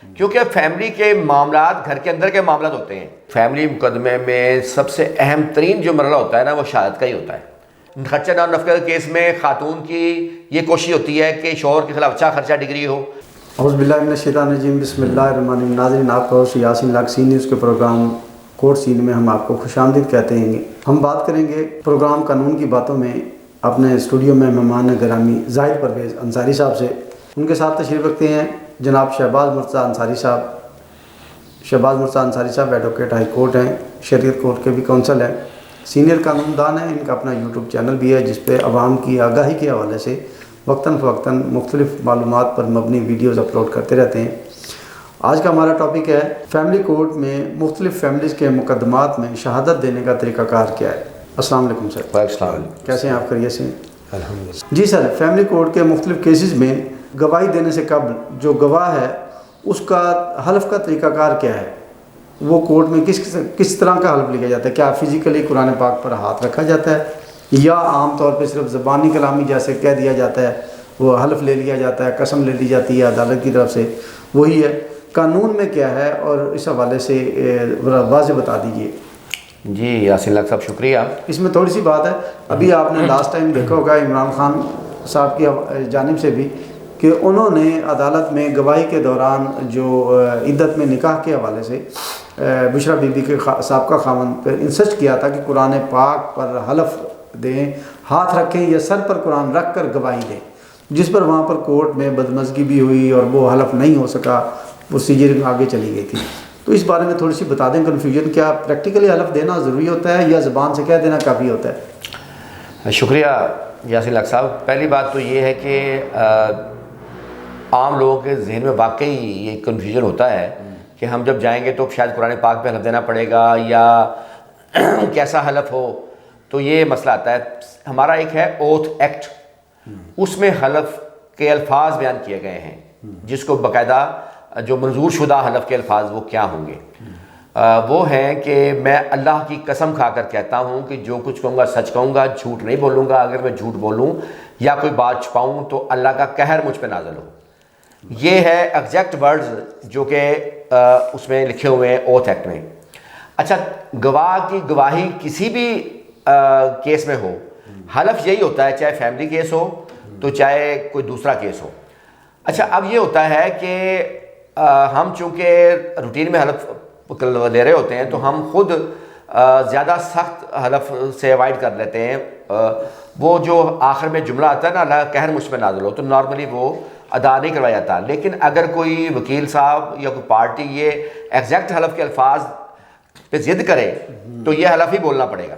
کیونکہ فیملی کے معاملات گھر کے اندر کے معاملات ہوتے ہیں. فیملی مقدمے میں سب سے اہم ترین جو مرحلہ ہوتا ہے نا وہ شہادت کا ہی ہوتا ہے. خرچہ نان نفقہ کے کیس میں خاتون کی یہ کوشش ہوتی ہے کہ شوہر کے خلاف اچھا خرچہ ڈگری ہو. اعوذ باللہ من الشیطان الرجیم، بسم اللہ الرحمن الرحیم. ناظرین، آپ کا یاسین لاکھ سی نیوز کے پروگرام کورٹ سین میں ہم آپ کو خوش آمدید کہتے ہیں. ہم بات کریں گے پروگرام قانون کی باتوں میں اپنے اسٹوڈیو میں مہمان گرامی زاہد پرویز انصاری صاحب سے. ان کے ساتھ تشریف رکھتے ہیں جناب شہباز مرتضیٰ انصاری صاحب. شہباز مرتضیٰ انصاری صاحب ایڈوکیٹ ہائی کورٹ ہیں، شریعت کورٹ کے بھی کونسل ہیں، سینئر قانون دان ہیں. ان کا اپنا یوٹیوب چینل بھی ہے جس پہ عوام کی آگاہی کے حوالے سے وقتاً فوقتاً مختلف معلومات پر مبنی ویڈیوز اپلوڈ کرتے رہتے ہیں. آج کا ہمارا ٹاپک ہے فیملی کورٹ میں مختلف فیملیز کے مقدمات میں شہادت دینے کا طریقہ کار کیا ہے. السلام علیکم سر. السلام علیکم. کیسے ہیں آپ؟ خیریت سے؟ الحمدللہ. جی سر، فیملی کورٹ کے مختلف کیسز میں گواہی دینے سے قبل جو گواہ ہے اس کا حلف کا طریقہ کار کیا ہے؟ وہ کورٹ میں کس طرح کا حلف لیا جاتا ہے؟ کیا فزیکلی قرآن پاک پر ہاتھ رکھا جاتا ہے یا عام طور پہ صرف زبانی کلامی جیسے کہہ دیا جاتا ہے وہ حلف لے لیا جاتا ہے، قسم لے لی جاتی ہے عدالت کی طرف سے؟ وہی ہے. قانون میں کیا ہے اور اس حوالے سے واضح بتا دیجیے. جی یاسین لاکھ صاحب شکریہ. اس میں تھوڑی سی بات ہے، ابھی آپ نے لاسٹ ٹائم دیکھا ہوگا عمران خان صاحب کی جانب سے بھی کہ انہوں نے عدالت میں گواہی کے دوران جو عدت میں نکاح کے حوالے سے بشرا بی بی کے سابقہ خاوند پر انسسٹ کیا تھا کہ قرآن پاک پر حلف دیں، ہاتھ رکھیں یا سر پر قرآن رکھ کر گواہی دیں، جس پر وہاں پر کورٹ میں بدمزگی بھی ہوئی اور وہ حلف نہیں ہو سکا، پروسیجر آگے چلی گئی تھی. تو اس بارے میں تھوڑی سی بتا دیں کنفیوژن. کیا پریکٹیکلی حلف دینا ضروری ہوتا ہے یا زبان سے کہہ دینا کافی ہوتا ہے؟ شکریہ یاسین لاکھ صاحب. پہلی بات تو یہ ہے کہ عام لوگوں کے ذہن میں واقعی یہ کنفیوژن ہوتا ہے کہ ہم جب جائیں گے تو شاید قرآن پاک پہ حلف دینا پڑے گا یا کیسا حلف ہو. تو یہ مسئلہ آتا ہے. ہمارا ایک ہے اوتھ ایکٹ، اس میں حلف کے الفاظ بیان کیے گئے ہیں جس کو باقاعدہ جو منظور شدہ حلف کے الفاظ وہ کیا ہوں گے. وہ ہیں کہ میں اللہ کی قسم کھا کر کہتا ہوں کہ جو کچھ کہوں گا سچ کہوں گا، جھوٹ نہیں بولوں گا. اگر میں جھوٹ بولوں یا کوئی بات چھپاؤں تو اللہ کا قہر مجھ پہ نازل ہو. یہ ہے ایگزیکٹ ورڈز جو کہ اس میں لکھے ہوئے ہیں اوتھ ایکٹ میں. اچھا، گواہ کی گواہی کسی بھی کیس میں ہو، حلف یہی ہوتا ہے، چاہے فیملی کیس ہو تو چاہے کوئی دوسرا کیس ہو. اچھا، اب یہ ہوتا ہے کہ ہم چونکہ روٹین میں حلف لے رہے ہوتے ہیں تو ہم خود زیادہ سخت حلف سے اوائڈ کر لیتے ہیں. وہ جو آخر میں جملہ آتا ہے نا اللہ کا قہر مجھ پہ نازل ہو، تو نارملی وہ ادا نہیں کروایا جاتا. لیکن اگر کوئی وکیل صاحب یا کوئی پارٹی یہ ایگزیکٹ حلف کے الفاظ پہ ضد کرے تو یہ حلف ہی بولنا پڑے گا.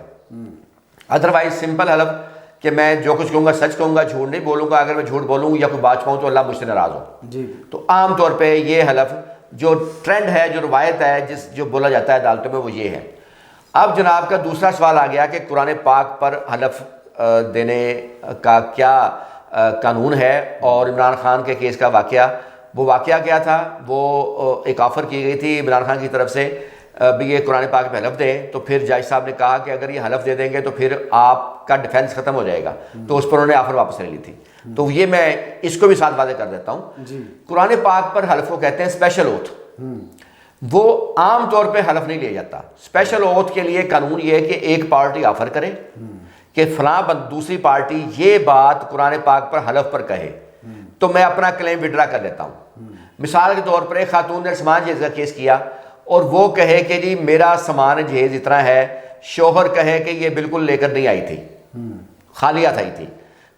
ادروائز سمپل حلف کہ میں جو کچھ کہوں گا سچ کہوں گا، جھوٹ نہیں بولوں گا. اگر میں جھوٹ بولوں یا کوئی بات چھپاؤں تو اللہ مجھ سے ناراض ہو. جی. تو عام طور پہ یہ حلف جو ٹرینڈ ہے، جو روایت ہے، جو بولا جاتا ہے عدالتوں میں، وہ یہ ہے. اب جناب کا دوسرا سوال آ گیا کہ قرآن پاک پر حلف دینے کا کیا قانون ہے. اور عمران خان کے کیس کا واقعہ، وہ واقعہ کیا تھا؟ وہ ایک آفر کی گئی تھی عمران خان کی طرف سے بھی یہ قرآن پاک پہ حلف دیں. تو پھر جج صاحب نے کہا کہ اگر یہ حلف دے دیں گے تو پھر آپ کا ڈیفینس ختم ہو جائے گا. تو اس پر انہوں نے آفر واپس لے لی تھی. تو یہ میں اس کو بھی ساتھ واضح کر دیتا ہوں. قرآن پاک پر حلف کو کہتے ہیں اسپیشل اوتھ. وہ عام طور پہ حلف نہیں لیا جاتا. اسپیشل اوتھ کے لیے قانون یہ ہے کہ ایک پارٹی آفر کرے کہ فلاں دوسری پارٹی یہ بات قرآن پاک پر حلف پر کہے تو میں اپنا کلیم وڈرا کر لیتا ہوں. مثال کے طور پر ایک خاتون نے سامان جہیز کا کیس کیا اور وہ کہے کہ جی میرا سامان جہیز اتنا ہے، شوہر کہے کہ یہ بالکل لے کر نہیں آئی تھی، خالیات آئی تھی.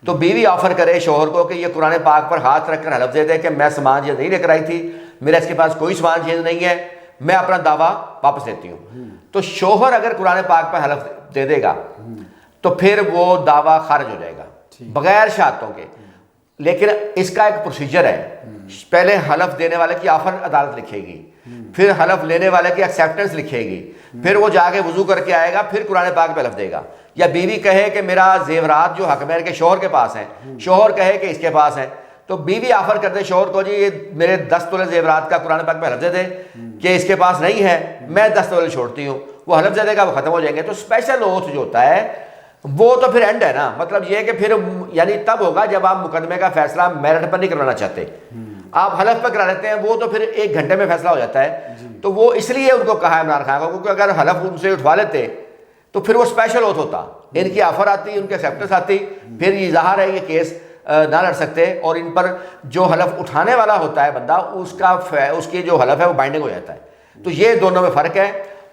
تو بیوی آفر کرے شوہر کو کہ یہ قرآن پاک پر ہاتھ رکھ کر حلف دے دے کہ میں سامان جہیز نہیں لے کر آئی تھی، میرا اس کے پاس کوئی سامان جہیز نہیں ہے، میں اپنا دعویٰ واپس لیتی ہوں. تو شوہر اگر قرآن پاک پر حلف دے دے گا تو پھر وہ دعویٰ خارج ہو جائے گا بغیر شہادتوں کے. لیکن اس کا ایک پروسیجر ہے. پہلے حلف دینے والے کی آفر عدالت لکھے گی، پھر حلف لینے والے کی ایکسیپٹنس لکھے گی، پھر وہ جا کے وضو کر کے آئے گا، پھر قرآن پاک پہ حلف دے گا. یا بیوی کہے کہ میرا زیورات جو حق مہر کے شوہر کے پاس ہیں، شوہر کہے کہ اس کے پاس ہیں، تو بیوی آفر کر دے شوہر کو جی یہ میرے 10 تولے زیورات کا قرآن پاک پہ حلف دے دے کہ اس کے پاس نہیں ہے، میں 10 تولے چھوڑتی ہوں. وہ حلف دے دے گا، وہ ختم ہو جائیں گے. تو اسپیشل اوتھ جو ہوتا ہے وہ تو پھر اینڈ ہے نا. مطلب یہ کہ پھر یعنی تب ہوگا جب آپ مقدمے کا فیصلہ میرٹ پر نہیں کروانا چاہتے. آپ حلف پہ کرا لیتے ہیں وہ تو پھر 1 گھنٹے میں فیصلہ ہو جاتا ہے. تو وہ اس لیے ان کو کہا ہے عمران خان کو, کیونکہ اگر حلف ان سے اٹھوا لیتے تو پھر وہ اسپیشل اوتھ ہوتا, ان کی آفر آتی, ان کے ایکسیپٹنس آتی, پھر یہ ظاہر ہے یہ کیس نہ لڑ سکتے, اور ان پر جو حلف اٹھانے والا ہوتا ہے بندہ اس کی جو حلف ہے وہ بائنڈنگ ہو جاتا ہے. تو یہ دونوں میں فرق ہے.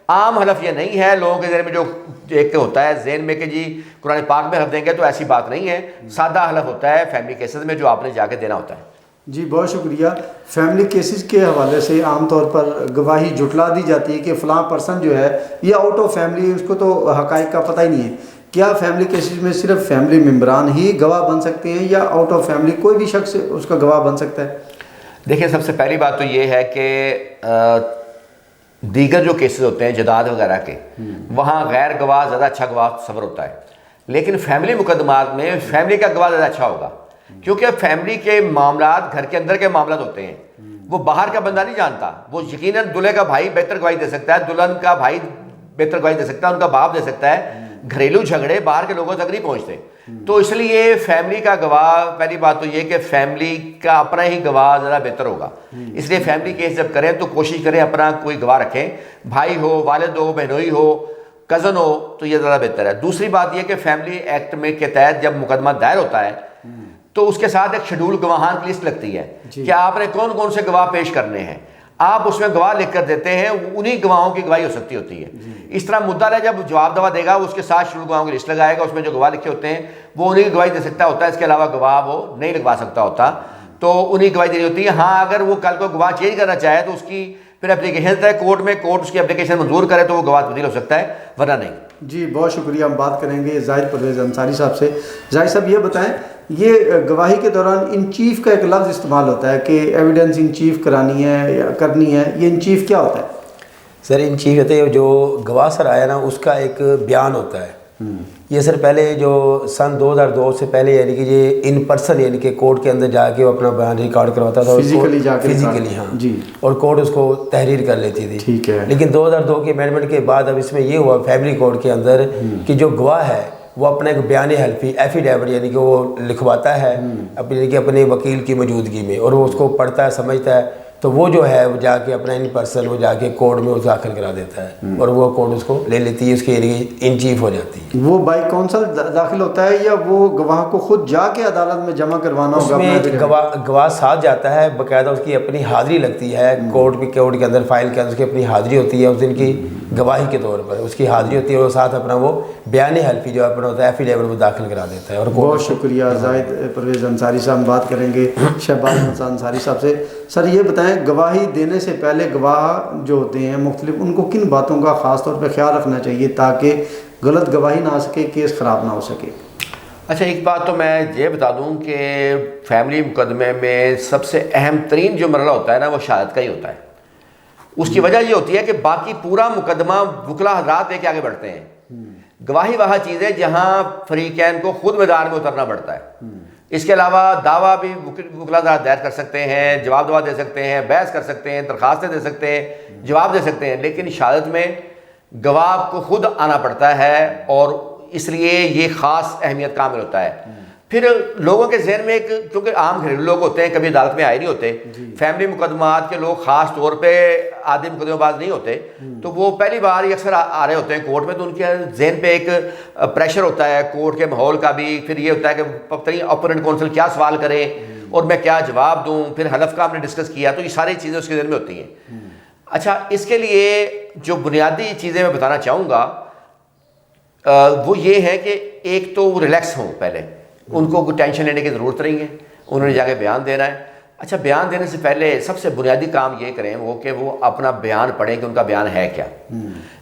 عام حلف یہ نہیں ہے لوگوں کے ذہن میں جو ایک ہوتا ہے ذہن میں کہ جی قرآن پاک میں حلف دیں گے, تو ایسی بات نہیں ہے. سادہ حلف ہوتا ہے فیملی کیسز میں جو آپ نے جا کے دینا ہوتا ہے. جی بہت شکریہ. فیملی کیسز کے حوالے سے عام طور پر گواہی جھٹلا دی جاتی ہے کہ فلاں پرسن جو ہے یہ آؤٹ آف فیملی, اس کو تو حقائق کا پتہ ہی نہیں ہے. کیا فیملی کیسز میں صرف فیملی ممبران ہی گواہ بن سکتے ہیں یا آؤٹ آف فیملی کوئی بھی شخص اس کا گواہ بن سکتا ہے؟ دیکھیں, سب سے پہلی بات تو یہ ہے کہ دیگر جو کیسز ہوتے ہیں جداد وغیرہ کے, وہاں غیر گواہ زیادہ اچھا گواہ تصور ہوتا ہے. لیکن فیملی مقدمات میں فیملی کا گواہ زیادہ اچھا ہوگا, کیونکہ فیملی کے معاملات گھر کے اندر کے معاملات ہوتے ہیں, وہ باہر کا بندہ نہیں جانتا. وہ یقیناً دلہے کا بھائی بہتر گواہی دے سکتا ہے, دلہن کا بھائی بہتر گواہی دے سکتا ہے, ان کا باپ دے سکتا ہے. گھریلو جھگڑے باہر کے لوگوں تک نہیں پہنچتے. تو اس لیے فیملی کا گواہ, پہلی بات تو یہ کہ فیملی کا اپنا ہی گواہ زیادہ بہتر ہوگا. اس لیے فیملی کیس جب کریں تو کوشش کریں اپنا کوئی گواہ رکھیں, بھائی ہو, والد ہو, بہنوئی ہو, کزن ہو, تو یہ زیادہ بہتر ہے. دوسری بات یہ کہ فیملی ایکٹ میں کے تحت جب مقدمہ دائر ہوتا ہے تو اس کے ساتھ ایک شیڈول گواہان کی لسٹ لگتی ہے کہ آپ نے کون کون سے گواہ پیش کرنے ہیں. آپ اس میں گواہ لکھ کر دیتے ہیں, انہی گواہوں کی گواہی ہو سکتی ہوتی ہے. اس طرح مدعا جب جواب دوا دے گا اس کے ساتھ شیڈول گواہوں کی لسٹ لگائے گا, اس میں جو گواہ لکھے ہوتے ہیں وہ انہیں کی گواہی دے سکتا ہوتا ہے, اس کے علاوہ گواہ وہ نہیں لگوا سکتا ہوتا. تو انہیں گواہی دینی ہوتی ہے. ہاں اگر وہ کل کو گواہ چینج کرنا چاہے تو اس کی پھر اپلیکیشن دیتا ہے کورٹ میں, کورٹ اس کی اپلیکیشن منظور کرے تو وہ گواہ تبدیل ہو سکتا ہے, ورنہ نہیں. جی بہت شکریہ. ہم بات کریں گے زاہد پرویز انصاری صاحب سے. زاہد صاحب یہ بتائیں, یہ گواہی کے دوران ان چیف کا ایک لفظ استعمال ہوتا ہے کہ ایویڈنس ان چیف کرانی ہے یا کرنی ہے, یہ ان چیف کیا ہوتا ہے؟ سر ان چیف ہوتے ہیں جو گواہ سر آیا نا اس کا ایک بیان ہوتا ہے. یہ سر پہلے جو سن 2002 سے پہلے یعنی کہ یہ ان پرسن یعنی کہ کورٹ کے اندر جا کے وہ اپنا بیان ریکارڈ کرواتا تھا فزیکلی. ہاں جی, اور کورٹ اس کو تحریر کر لیتی تھی. ٹھیک ہے. لیکن 2002 کے امینڈمنٹ کے بعد اب اس میں یہ ہوا فیملی کورٹ کے اندر کہ جو گواہ ہے وہ اپنا ایک بیان حلفی ایفیڈیوٹ یعنی کہ وہ لکھواتا ہے اپنے وکیل کی موجودگی میں, اور وہ اس کو پڑھتا ہے, سمجھتا ہے, تو وہ جو ہے وہ جا کے اپنا ان پرسن وہ جا کے کورٹ میں داخل کرا دیتا ہے اور وہ کورٹ اس کو لے لیتی ہے, اس کے لیے ان چیف ہو جاتی ہے. وہ بائی کونسل داخل ہوتا ہے یا وہ گواہ کو خود جا کے عدالت میں جمع کروانا ہوگا؟ اس میں گواہ ساتھ جاتا ہے, باقاعدہ اس کی اپنی حاضری لگتی ہے کورٹ کے اندر, فائل کے اندر اس کی اپنی حاضری ہوتی ہے, اس دن کی گواہی کے طور پر اس کی حاضری ہوتی ہے, اور ساتھ اپنا وہ بیان حلفی جو اپنا ہوتا ہے ایفیڈیوٹ وہ داخل کرا دیتا ہے. اور بہت شکریہ زاہد پرویز انصاری صاحب. ہم بات کریں گے شہباز انصاری صاحب سے. سر یہ بتائیں, گواہی دینے سے پہلے گواہ جو ہوتے ہیں مختلف, ان کو کن باتوں کا خاص طور پہ خیال رکھنا چاہیے تاکہ غلط گواہی نہ آ سکے, کیس خراب نہ ہو سکے؟ اچھا, ایک بات تو میں یہ بتا دوں کہ فیملی مقدمے میں سب سے اہم ترین جو مرحلہ ہوتا ہے نا وہ شہادت کا ہی ہوتا ہے. اس کی وجہ یہ ہوتی ہے کہ باقی پورا مقدمہ وکلا حضرات لے کے آگے بڑھتے ہیں. گواہی وہاں چیز ہے جہاں فریقین کو خود میدان میں اترنا پڑتا ہے. اس کے علاوہ دعویٰ بھی وکلا حضرات دائر کر سکتے ہیں, جواب دعا دے سکتے ہیں, بحث کر سکتے ہیں, درخواستیں دے سکتے ہیں, جواب دے سکتے ہیں, لیکن شہادت میں گواہ کو خود آنا پڑتا ہے, اور اس لیے یہ خاص اہمیت کا حامل ہوتا ہے. پھر لوگوں کے ذہن میں ایک, کیونکہ عام گھریلو لوگ ہوتے ہیں, کبھی عدالت میں آئے نہیں ہوتے, فیملی مقدمات کے لوگ خاص طور پہ عادی مقدمہ باز نہیں ہوتے, تو وہ پہلی بار ہی اکثر آ رہے ہوتے ہیں کورٹ میں, تو ان کے ذہن پہ ایک پریشر ہوتا ہے کورٹ کے ماحول کا بھی. پھر یہ ہوتا ہے کہ پتہ نہیں اپوننٹ کونسل کیا سوال کرے اور میں کیا جواب دوں, پھر حلف کا ہم نے ڈسکس کیا, تو یہ ساری چیزیں اس کے ذہن میں ہوتی ہیں. اچھا, اس کے لیے جو بنیادی چیزیں میں بتانا چاہوں گا وہ یہ ہے کہ ایک تو وہ ریلیکس ہوں, پہلے ان کو کوئی ٹینشن لینے کی ضرورت نہیں ہے, انہوں نے جا کے بیان دینا ہے. اچھا, بیان دینے سے پہلے سب سے بنیادی کام یہ کریں وہ کہ وہ اپنا بیان پڑھیں کہ ان کا بیان ہے کیا.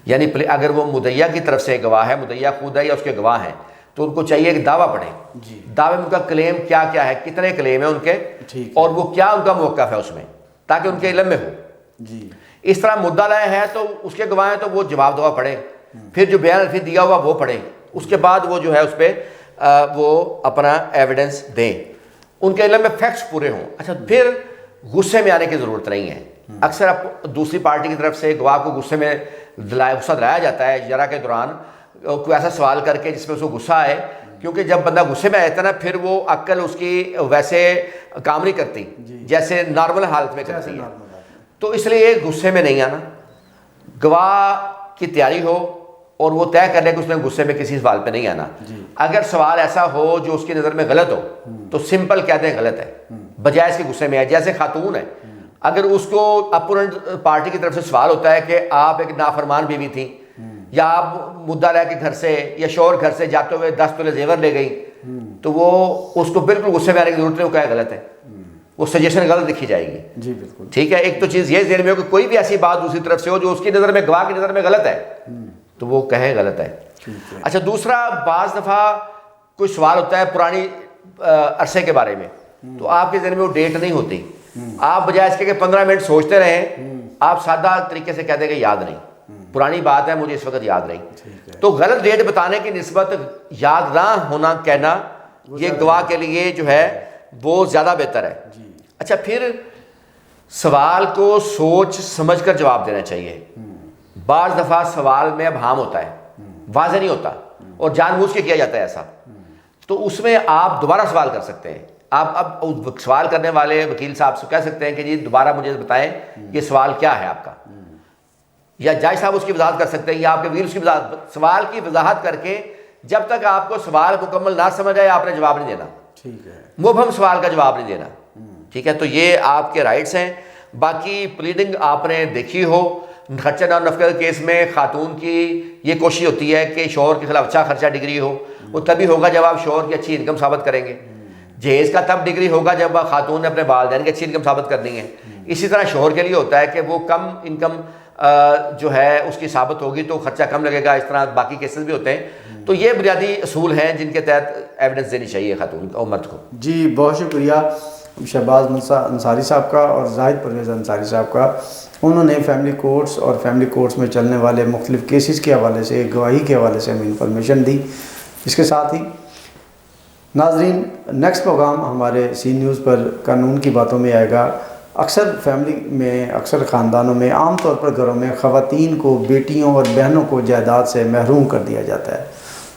یعنی اگر وہ مدعیہ کی طرف سے گواہ ہے, مدعیہ خود ہے یا اس کے گواہ ہیں, تو ان کو چاہیے کہ دعویٰ پڑھیں. دعوے میں ان کا کلیم کیا کیا ہے, کتنے کلیم ہیں ان کے, اور وہ کیا ان کا موقف ہے اس میں, تاکہ ان کے علم میں ہو. اس طرح مدعا لائے ہے تو اس کے گواہ ہیں تو وہ جواب دعا پڑھیں, پھر جو بیان حلفی دیا ہوا وہ پڑھیں, اس کے بعد وہ جو ہے اس پہ وہ اپنا ایویڈنس دیں, ان کے علم میں فیکٹس پورے ہوں. اچھا, پھر غصے میں آنے کی ضرورت نہیں ہے. اکثر دوسری پارٹی کی طرف سے گواہ کو غصے میں غصہ دلایا جاتا ہے اجرا کے دوران, کوئی ایسا سوال کر کے جس میں اس کو غصہ آئے, کیونکہ جب بندہ غصے میں آتا ہے نا پھر وہ عقل اس کی ویسے کام نہیں کرتی جیسے نارمل حالت میں کرتی ہے. تو اس لیے غصے میں نہیں آنا, گواہ کی تیاری ہو اور وہ طے کر لے کہ اس نے غصے میں کسی سوال پہ نہیں آنا. اگر سوال ایسا ہو جو اس کی نظر میں غلط ہو تو سمپل کہہ دیں غلط ہے, بجائے اس کے غصے میں ہے. جیسے خاتون ہے, اگر اس کو اپوننٹ پارٹی کی طرف سے سوال ہوتا ہے کہ آپ ایک نافرمان بیوی تھیں, یا آپ مدعا لے کے گھر سے یا شوہر گھر سے جاتے ہوئے 10 تولے زیور لے گئی, تو وہ اس کو بالکل غصے میں آنے کی ضرورت نہیں, وہ کہے غلط ہے, وہ سجیشن غلط لکھی جائے گی. جی بالکل ٹھیک ہے. ایک تو چیز یہ ذہن میں ہو کہ کوئی بھی ایسی بات دوسری طرف سے ہو جو اس کی نظر میں, گواہ کی نظر میں غلط ہے, تو وہ کہے غلط ہے. اچھا, دوسرا بعض دفعہ کوئی سوال ہوتا ہے پرانی عرصے کے بارے میں, تو آپ کے ذہن میں وہ ڈیٹ نہیں ہوتی, آپ بجائے اس کے کہ 15 منٹ سوچتے رہیں, آپ سادہ طریقے سے کہہ دیں کہ یاد نہیں, پرانی بات ہے مجھے اس وقت یاد نہیں. تو غلط ڈیٹ بتانے کی نسبت یاد نہ ہونا کہنا یہ گواہ کے لیے جو ہے وہ زیادہ بہتر ہے. اچھا, پھر سوال کو سوچ سمجھ کر جواب دینا چاہیے. بعض دفعہ سوال میں ابہام ہوتا ہے, واضح نہیں ہوتا, اور جان بوجھ کے کیا جاتا ہے ایسا, تو اس میں آپ دوبارہ سوال کر سکتے ہیں. آپ اب سوال کرنے والے وکیل صاحب سے کہہ سکتے ہیں کہ جی دوبارہ مجھے بتائیں یہ سوال کیا ہے آپ کا, یا جج صاحب اس کی وضاحت کر سکتے ہیں, یا آپ کے وکیل اس کی وضاحت, سوال کی وضاحت کر کے جب تک آپ کو سوال مکمل نہ سمجھ آئے آپ نے جواب نہیں دینا. ٹھیک ہے, مبہم سوال کا جواب نہیں دینا. ٹھیک ہے, تو یہ آپ کے رائٹس ہیں. باقی پلیڈنگ آپ نے دیکھی ہو, خرچہ نہ نفقہ کے کیس میں خاتون کی یہ کوشش ہوتی ہے کہ شوہر کے خلاف اچھا خرچہ ڈگری ہو, وہ تبھی ہوگا جب آپ شوہر کی اچھی انکم ثابت کریں گے. جہیز کا تب ڈگری ہوگا جب خاتون نے اپنے والدین کی اچھی انکم ثابت کرنی ہے. اسی طرح شوہر کے لیے ہوتا ہے کہ وہ کم انکم جو ہے اس کی ثابت ہوگی تو خرچہ کم لگے گا. اس طرح باقی کیسز بھی ہوتے ہیں. تو یہ بنیادی اصول ہیں جن کے تحت ایویڈنس دینی چاہیے خاتون اور مرد کو. جی بہت شکریہ شہباز انصاری صاحب کا اور زاہد پرویز انصاری صاحب کا. انہوں نے فیملی کورٹس اور فیملی کورٹس میں چلنے والے مختلف کیسز کے حوالے سے, گواہی کے حوالے سے ہمیں انفارمیشن دی. اس کے ساتھ ہی ناظرین, نیکسٹ پروگرام ہمارے سی نیوز پر قانون کی باتوں میں آئے گا. اکثر فیملی میں, اکثر خاندانوں میں, عام طور پر گھروں میں خواتین کو, بیٹیوں اور بہنوں کو جائیداد سے محروم کر دیا جاتا ہے.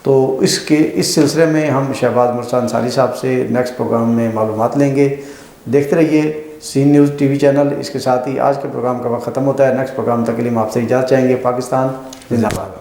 تو اس سلسلے میں ہم شہباز مرسا انصاری صاحب سے نیکسٹ پروگرام میں معلومات لیں گے. دیکھتے رہیے سی نیوز ٹی وی چینل. اس کے ساتھ ہی آج کے پروگرام کا وقت ختم ہوتا ہے. نیکسٹ پروگرام تک کے لیے ہم آپ سے اجازت چاہیں گے. پاکستان زندہ باد.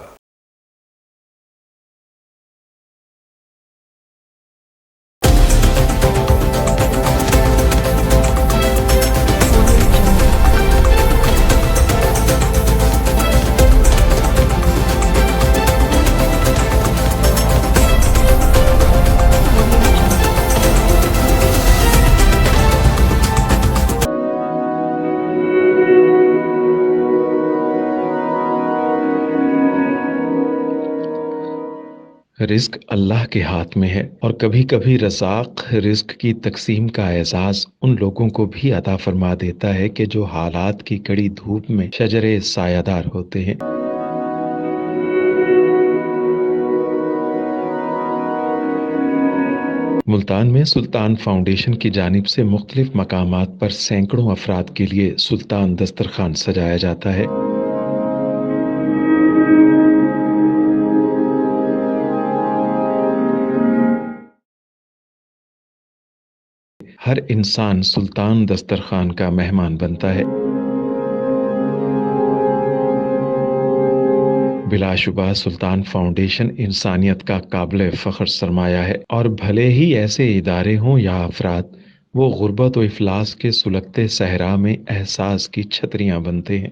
رزق اللہ کے ہاتھ میں ہے, اور کبھی کبھی رزاق رزق کی تقسیم کا اعزاز ان لوگوں کو بھی عطا فرما دیتا ہے کہ جو حالات کی کڑی دھوپ میں شجرے سایہ دار ہوتے ہیں. ملتان میں سلطان فاؤنڈیشن کی جانب سے مختلف مقامات پر سینکڑوں افراد کے لیے سلطان دسترخوان سجایا جاتا ہے. ہر انسان سلطان دسترخوان کا مہمان بنتا ہے. بلا شبہ سلطان فاؤنڈیشن انسانیت کا قابل فخر سرمایہ ہے, اور بھلے ہی ایسے ادارے ہوں یا افراد, وہ غربت و افلاس کے سلگتے صحرا میں احساس کی چھتریاں بنتے ہیں.